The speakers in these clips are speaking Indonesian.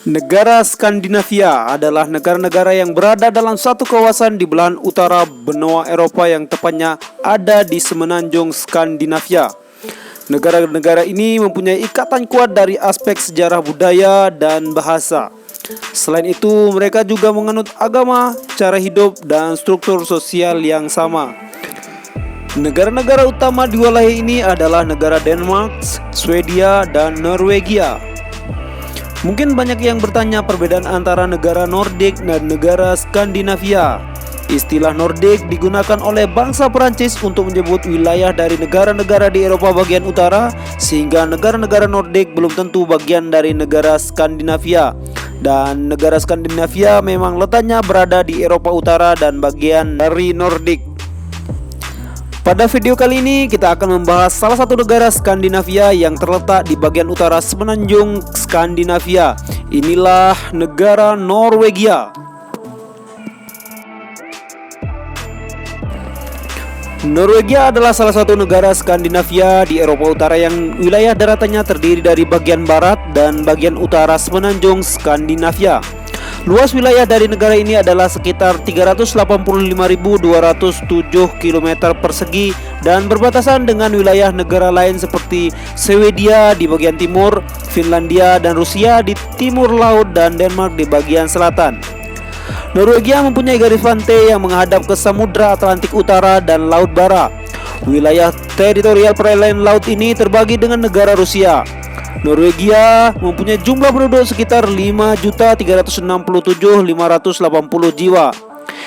Negara Skandinavia adalah negara-negara yang berada dalam satu kawasan di belahan utara benua Eropa yang tepatnya ada di semenanjung Skandinavia. Negara-negara ini mempunyai ikatan kuat dari aspek sejarah budaya dan bahasa. Selain itu, mereka juga menganut agama, cara hidup, dan struktur sosial yang sama. Negara-negara utama di wilayah ini adalah negara Denmark, Swedia, dan Norwegia. Mungkin banyak yang bertanya perbedaan antara negara Nordik dan negara Skandinavia. Istilah Nordik digunakan oleh bangsa Perancis untuk menyebut wilayah dari negara-negara di Eropa bagian utara, sehingga negara-negara Nordik belum tentu bagian dari negara Skandinavia. Dan negara Skandinavia memang letaknya berada di Eropa Utara dan bagian dari Nordik. Pada video kali ini kita akan membahas salah satu negara Skandinavia yang terletak di bagian utara semenanjung Skandinavia. Inilah negara Norwegia. Norwegia adalah salah satu negara Skandinavia di Eropa Utara yang wilayah daratannya terdiri dari bagian barat dan bagian utara semenanjung Skandinavia. Luas wilayah dari negara ini adalah sekitar 385.207 km persegi dan berbatasan dengan wilayah negara lain seperti Swedia di bagian timur, Finlandia dan Rusia di timur laut, dan Denmark di bagian selatan. Norwegia mempunyai garis pantai yang menghadap ke Samudra Atlantik Utara dan Laut Bara. Wilayah teritorial perairan laut ini terbagi dengan negara Rusia. Norwegia mempunyai jumlah penduduk sekitar 5.367.580 jiwa.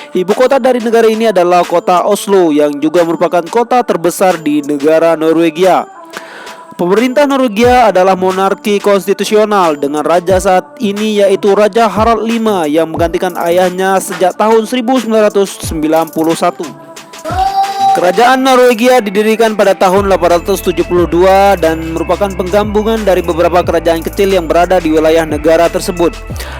Ibu kota dari negara ini adalah kota Oslo yang juga merupakan kota terbesar di negara Norwegia. Pemerintah Norwegia adalah monarki konstitusional dengan raja saat ini yaitu Raja Harald V yang menggantikan ayahnya sejak tahun 1991. Kerajaan Norwegia didirikan pada tahun 872 dan merupakan penggabungan dari beberapa kerajaan kecil yang berada di wilayah negara tersebut.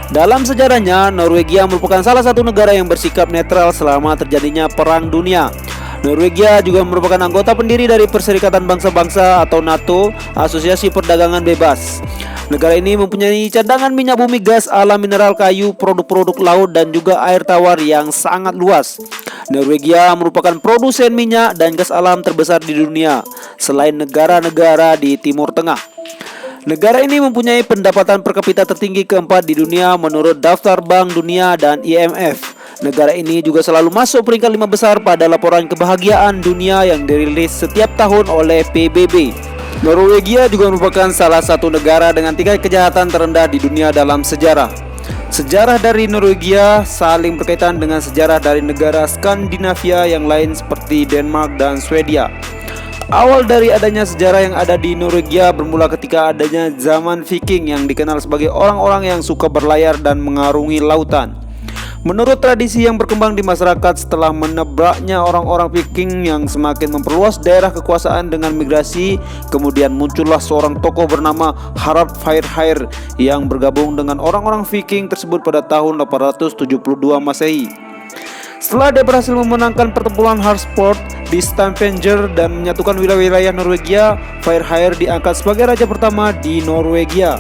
Dalam sejarahnya, Norwegia merupakan salah satu negara yang bersikap netral selama terjadinya Perang Dunia. Norwegia juga merupakan anggota pendiri dari Perserikatan Bangsa-Bangsa atau NATO, Asosiasi Perdagangan Bebas. Negara ini mempunyai cadangan minyak bumi, gas alam, mineral, kayu, produk-produk laut, dan juga air tawar yang sangat luas. Norwegia merupakan produsen minyak dan gas alam terbesar di dunia, selain negara-negara di Timur Tengah. Negara ini mempunyai pendapatan per kapita tertinggi keempat di dunia menurut Daftar Bank Dunia dan IMF. Negara ini juga selalu masuk peringkat 5 besar pada laporan kebahagiaan dunia yang dirilis setiap tahun oleh PBB. Norwegia juga merupakan salah satu negara dengan tingkat kejahatan terendah di dunia dalam sejarah. Sejarah dari Norwegia saling berkaitan dengan sejarah dari negara Skandinavia yang lain seperti Denmark dan Swedia. Awal dari adanya sejarah yang ada di Norwegia bermula ketika adanya zaman Viking yang dikenal sebagai orang-orang yang suka berlayar dan mengarungi lautan. Menurut tradisi yang berkembang di masyarakat setelah menebraknya orang-orang Viking yang semakin memperluas daerah kekuasaan dengan migrasi, kemudian muncullah seorang tokoh bernama Harald Fairhair yang bergabung dengan orang-orang Viking tersebut pada tahun 872 Masehi. Setelah dia berhasil memenangkan pertempuran Hardsford di Stavanger dan menyatukan wilayah-wilayah Norwegia, Fairhair diangkat sebagai raja pertama di Norwegia.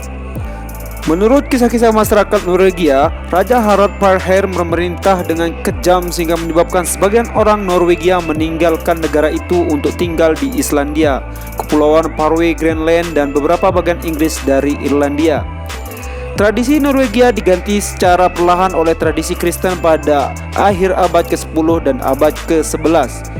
Menurut kisah-kisah masyarakat Norwegia, Raja Harald Fairhair memerintah dengan kejam sehingga menyebabkan sebagian orang Norwegia meninggalkan negara itu untuk tinggal di Islandia, Kepulauan Faroe, Greenland, dan beberapa bagian Inggris dari Irlandia. Tradisi Norwegia diganti secara perlahan oleh tradisi Kristen pada akhir abad ke-10 dan abad ke-11.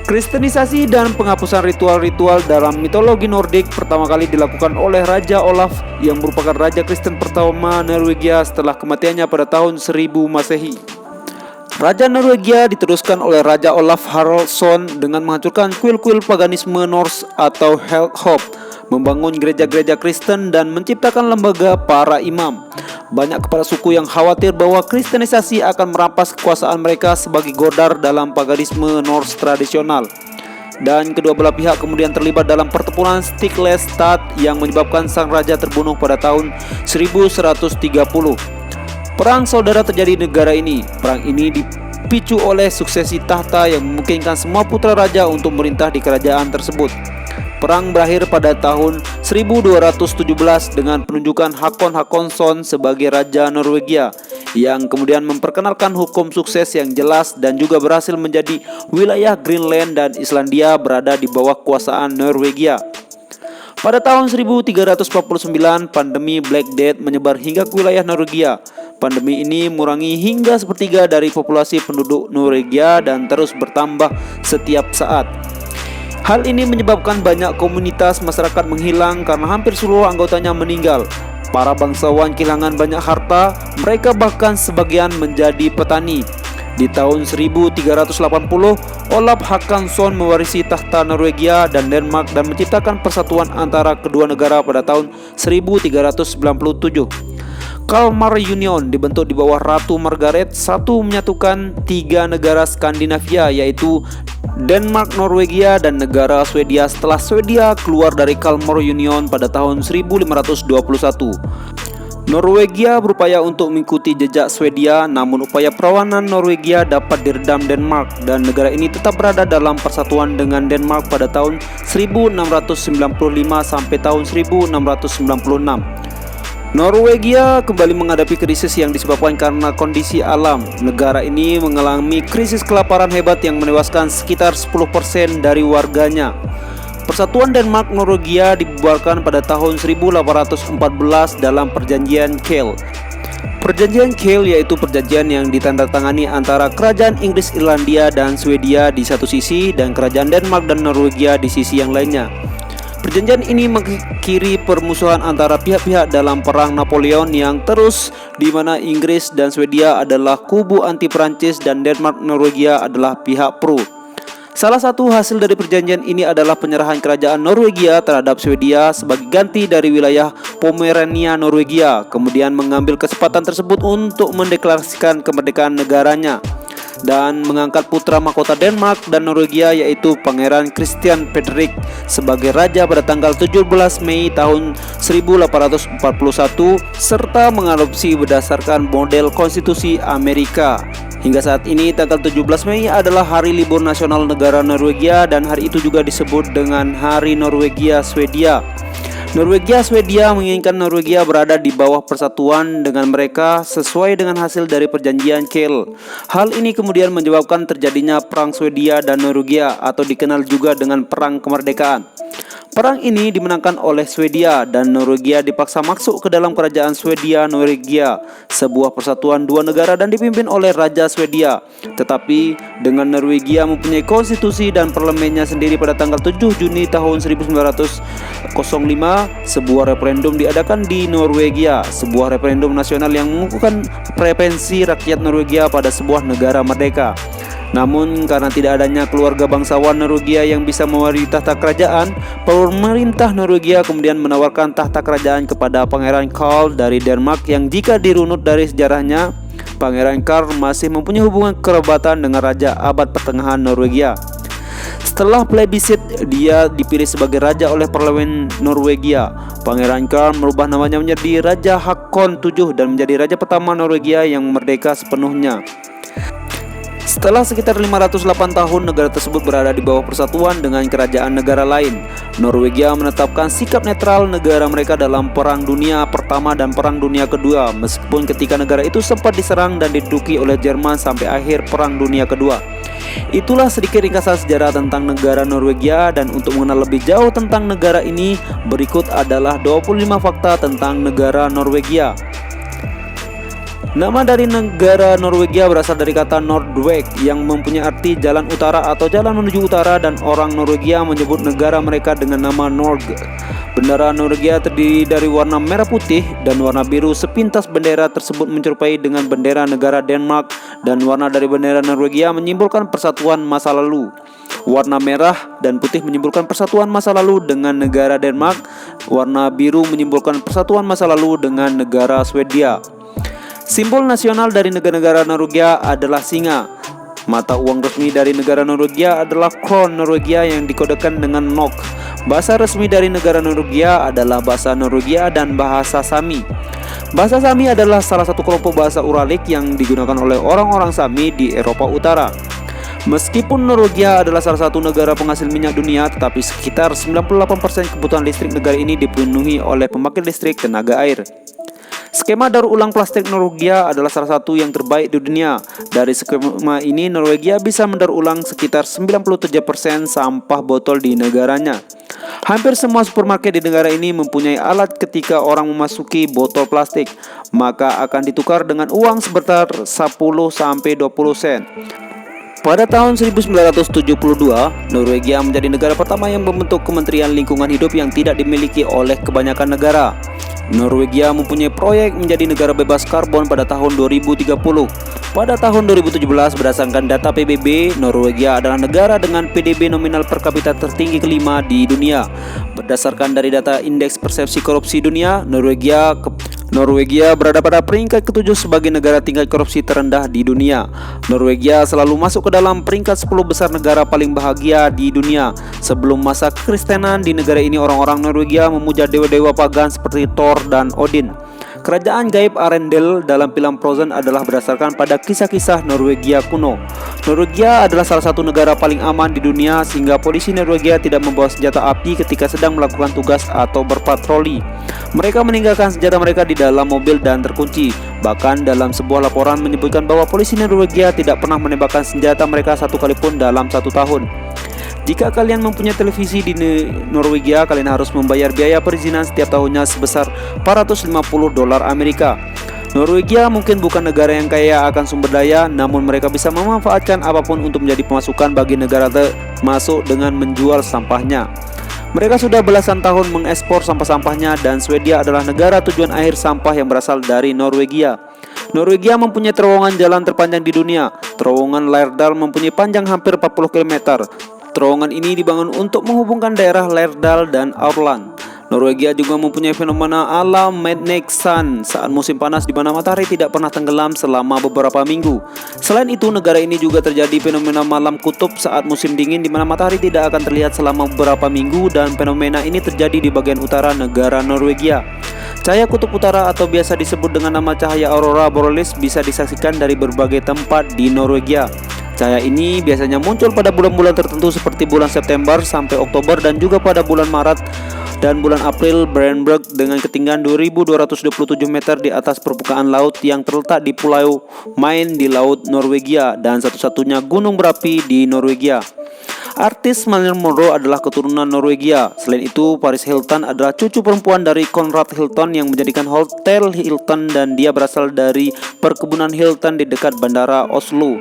Kristenisasi dan penghapusan ritual-ritual dalam mitologi Nordik pertama kali dilakukan oleh Raja Olaf yang merupakan raja Kristen pertama Norwegia setelah kematiannya pada tahun 1000 Masehi. Raja Norwegia diteruskan oleh Raja Olaf Haraldsson dengan menghancurkan kuil-kuil paganisme Norse atau Helhof, membangun gereja-gereja Kristen dan menciptakan lembaga para imam. Banyak kepala suku yang khawatir bahwa kristenisasi akan merampas kekuasaan mereka sebagai godar dalam paganisme Norse tradisional. Dan kedua belah pihak kemudian terlibat dalam pertempuran Stiklestad yang menyebabkan sang raja terbunuh pada tahun 1130. Perang saudara terjadi di negara ini. Perang ini dipicu oleh suksesi tahta yang memungkinkan semua putra raja untuk merintah di kerajaan tersebut. Perang berakhir pada tahun 1217 dengan penunjukan Hakon Hakonsson sebagai Raja Norwegia, yang kemudian memperkenalkan hukum sukses yang jelas dan juga berhasil menjadi wilayah Greenland dan Islandia berada di bawah kuasaan Norwegia. Pada tahun 1349, pandemi Black Death menyebar hingga ke wilayah Norwegia. Pandemi ini mengurangi hingga sepertiga dari populasi penduduk Norwegia dan terus bertambah setiap saat. Hal ini menyebabkan banyak komunitas masyarakat menghilang karena hampir seluruh anggotanya meninggal. Para bangsawan kehilangan banyak harta, mereka bahkan sebagian menjadi petani. Di tahun 1380, Olaf Hakonsson mewarisi tahta Norwegia dan Denmark dan menciptakan persatuan antara kedua negara pada tahun 1397. Kalmar Union dibentuk di bawah Ratu Margaret I, menyatukan tiga negara Skandinavia yaitu Denmark, Norwegia, dan negara Swedia setelah Swedia keluar dari Kalmar Union pada tahun 1521. Norwegia berupaya untuk mengikuti jejak Swedia, namun upaya perlawanan Norwegia dapat diredam Denmark dan negara ini tetap berada dalam persatuan dengan Denmark pada tahun 1695 sampai tahun 1696. Norwegia kembali menghadapi krisis yang disebabkan karena kondisi alam. Negara ini mengalami krisis kelaparan hebat yang menewaskan sekitar 10% dari warganya. Persatuan Denmark-Norwegia dibubarkan pada tahun 1814 dalam Perjanjian Kiel. Perjanjian Kiel yaitu perjanjian yang ditandatangani antara Kerajaan Inggris Irlandia dan Swedia di satu sisi dan Kerajaan Denmark dan Norwegia di sisi yang lainnya. Perjanjian ini mengakhiri permusuhan antara pihak-pihak dalam Perang Napoleon yang terus, di mana Inggris dan Swedia adalah kubu anti Prancis dan Denmark-Norwegia adalah pihak pro. Salah satu hasil dari perjanjian ini adalah penyerahan kerajaan Norwegia terhadap Swedia sebagai ganti dari wilayah Pomerania Norwegia, kemudian mengambil kesempatan tersebut untuk mendeklarasikan kemerdekaan negaranya dan mengangkat putra mahkota Denmark dan Norwegia yaitu Pangeran Christian Frederik sebagai raja pada tanggal 17 Mei tahun 1841 serta mengadopsi berdasarkan model konstitusi Amerika. Hingga saat ini tanggal 17 Mei adalah hari libur nasional negara Norwegia dan hari itu juga disebut dengan Hari Norwegia Swedia. Norwegia Swedia menginginkan Norwegia berada di bawah persatuan dengan mereka sesuai dengan hasil dari perjanjian Kiel. Hal ini kemudian menyebabkan terjadinya Perang Swedia dan Norwegia atau dikenal juga dengan Perang Kemerdekaan. Perang ini dimenangkan oleh Swedia dan Norwegia dipaksa masuk ke dalam kerajaan Swedia-Norwegia, sebuah persatuan dua negara dan dipimpin oleh Raja Swedia. Tetapi dengan Norwegia mempunyai konstitusi dan parlemennya sendiri pada tanggal 7 Juni tahun 1905, sebuah referendum diadakan di Norwegia, sebuah referendum nasional yang mengukuhkan preferensi rakyat Norwegia pada sebuah negara merdeka. Namun karena tidak adanya keluarga bangsawan Norwegia yang bisa mewarisi tahta kerajaan, pemerintah Norwegia kemudian menawarkan tahta kerajaan kepada Pangeran Karl dari Denmark yang jika dirunut dari sejarahnya, Pangeran Karl masih mempunyai hubungan kerabatan dengan Raja Abad Pertengahan Norwegia. Setelah plebisit, dia dipilih sebagai raja oleh parlemen Norwegia. Pangeran Karl merubah namanya menjadi Raja Hakon VII dan menjadi raja pertama Norwegia yang merdeka sepenuhnya. Setelah sekitar 508 tahun negara tersebut berada di bawah persatuan dengan kerajaan negara lain, Norwegia menetapkan sikap netral negara mereka dalam Perang Dunia Pertama dan Perang Dunia Kedua, meskipun ketika negara itu sempat diserang dan diduduki oleh Jerman sampai akhir Perang Dunia Kedua. Itulah sedikit ringkasan sejarah tentang negara Norwegia, dan untuk mengenal lebih jauh tentang negara ini, berikut adalah 25 fakta tentang negara Norwegia. Nama dari negara Norwegia berasal dari kata Nordveg yang mempunyai arti jalan utara atau jalan menuju utara, dan orang Norwegia menyebut negara mereka dengan nama Norge. Bendera Norwegia terdiri dari warna merah putih dan warna biru. Sepintas bendera tersebut menyerupai dengan bendera negara Denmark, dan warna dari bendera Norwegia menyimbolkan persatuan masa lalu. Warna merah dan putih menyimbolkan persatuan masa lalu dengan negara Denmark. Warna biru menyimbolkan persatuan masa lalu dengan negara Swedia. Simbol nasional dari negara Norwegia adalah singa. Mata uang resmi dari negara Norwegia adalah kron Norwegia yang dikodekan dengan NOK. Bahasa resmi dari negara Norwegia adalah bahasa Norwegia dan bahasa Sami. Bahasa Sami adalah salah satu kelompok bahasa Uralic yang digunakan oleh orang-orang Sami di Eropa Utara. Meskipun Norwegia adalah salah satu negara penghasil minyak dunia, tetapi sekitar 98% kebutuhan listrik negara ini dipenuhi oleh pembangkit listrik tenaga air. Skema daur ulang plastik Norwegia adalah salah satu yang terbaik di dunia. Dari skema ini, Norwegia bisa mendaur ulang sekitar 97% sampah botol di negaranya. Hampir semua supermarket di negara ini mempunyai alat ketika orang memasuki botol plastik, maka akan ditukar dengan uang sebesar 10-20 sen. Pada tahun 1972, Norwegia menjadi negara pertama yang membentuk Kementerian Lingkungan Hidup yang tidak dimiliki oleh kebanyakan negara. Norwegia mempunyai proyek menjadi negara bebas karbon pada tahun 2030. Pada tahun 2017, berdasarkan data PBB, Norwegia adalah negara dengan PDB nominal per kapita tertinggi kelima di dunia. Berdasarkan dari data Indeks Persepsi Korupsi Dunia, Norwegia berada pada peringkat ke-7 sebagai negara tingkat korupsi terendah di dunia. Norwegia selalu masuk ke dalam peringkat 10 besar negara paling bahagia di dunia. Sebelum masa kekristenan di negara ini, orang-orang Norwegia memuja dewa-dewa pagan seperti Thor dan Odin. Kerajaan gaib Arendelle dalam film Frozen adalah berdasarkan pada kisah-kisah Norwegia kuno. Norwegia adalah salah satu negara paling aman di dunia sehingga polisi Norwegia tidak membawa senjata api ketika sedang melakukan tugas atau berpatroli. Mereka meninggalkan senjata mereka di dalam mobil dan terkunci. Bahkan dalam sebuah laporan menyebutkan bahwa polisi Norwegia tidak pernah menembakkan senjata mereka satu kali pun dalam 1 tahun. Jika kalian mempunyai televisi di Norwegia, kalian harus membayar biaya perizinan setiap tahunnya sebesar $450 Amerika. Norwegia mungkin bukan negara yang kaya akan sumber daya, namun mereka bisa memanfaatkan apapun untuk menjadi pemasukan bagi negara termasuk dengan menjual sampahnya. Mereka sudah belasan tahun mengekspor sampah-sampahnya dan Swedia adalah negara tujuan akhir sampah yang berasal dari Norwegia. Norwegia mempunyai terowongan jalan terpanjang di dunia. Terowongan Lærdal mempunyai panjang hampir 40 km. Terowongan ini dibangun untuk menghubungkan daerah Lærdal dan Aurland. Norwegia juga mempunyai fenomena alam Midnight Sun saat musim panas di mana matahari tidak pernah tenggelam selama beberapa minggu. Selain itu, negara ini juga terjadi fenomena malam kutub saat musim dingin di mana matahari tidak akan terlihat selama beberapa minggu, dan fenomena ini terjadi di bagian utara negara Norwegia. Cahaya kutub utara atau biasa disebut dengan nama cahaya aurora borealis bisa disaksikan dari berbagai tempat di Norwegia. Cahaya ini biasanya muncul pada bulan-bulan tertentu seperti bulan September sampai Oktober dan juga pada bulan Maret dan bulan April. Brandberg dengan ketinggian 2227 meter di atas permukaan laut yang terletak di Pulau Main di Laut Norwegia dan satu-satunya gunung berapi di Norwegia. Artis Marilyn Monroe adalah keturunan Norwegia. Selain itu, Paris Hilton adalah cucu perempuan dari Conrad Hilton yang menjadikan Hotel Hilton, dan dia berasal dari perkebunan Hilton di dekat bandara Oslo.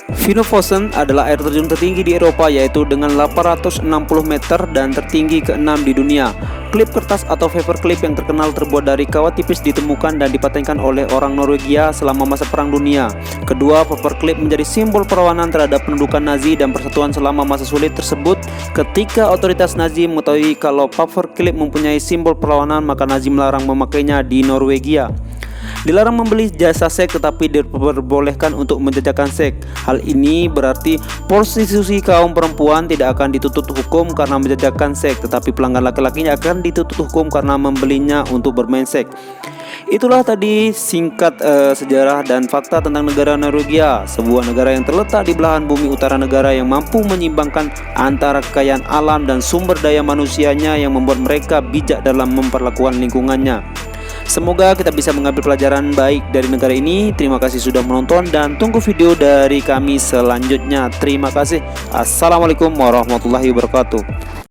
Vinofossen adalah air terjun tertinggi di Eropa, yaitu dengan 860 meter dan tertinggi ke-6 di dunia. Klip kertas atau paperclip yang terkenal terbuat dari kawat tipis ditemukan dan dipatenkan oleh orang Norwegia selama masa Perang Dunia Kedua. Paperclip menjadi simbol perlawanan terhadap pendudukan Nazi dan persatuan selama masa sulit tersebut. Ketika otoritas Nazi mengetahui kalau paperclip mempunyai simbol perlawanan, maka Nazi melarang memakainya di Norwegia. Dilarang membeli jasa seks tetapi diperbolehkan untuk menjajakan seks. Hal ini berarti prostitusi kaum perempuan tidak akan dituntut hukum karena menjajakan seks, tetapi pelanggan laki-lakinya akan dituntut hukum karena membelinya untuk bermain seks. Itulah tadi singkat sejarah dan fakta tentang negara Norwegia, sebuah negara yang terletak di belahan bumi utara negara yang mampu menyeimbangkan antara kekayaan alam dan sumber daya manusianya yang membuat mereka bijak dalam memperlakukan lingkungannya. Semoga kita bisa mengambil pelajaran baik dari negara ini. Terima kasih sudah menonton dan tunggu video dari kami selanjutnya. Terima kasih. Assalamualaikum warahmatullahi wabarakatuh.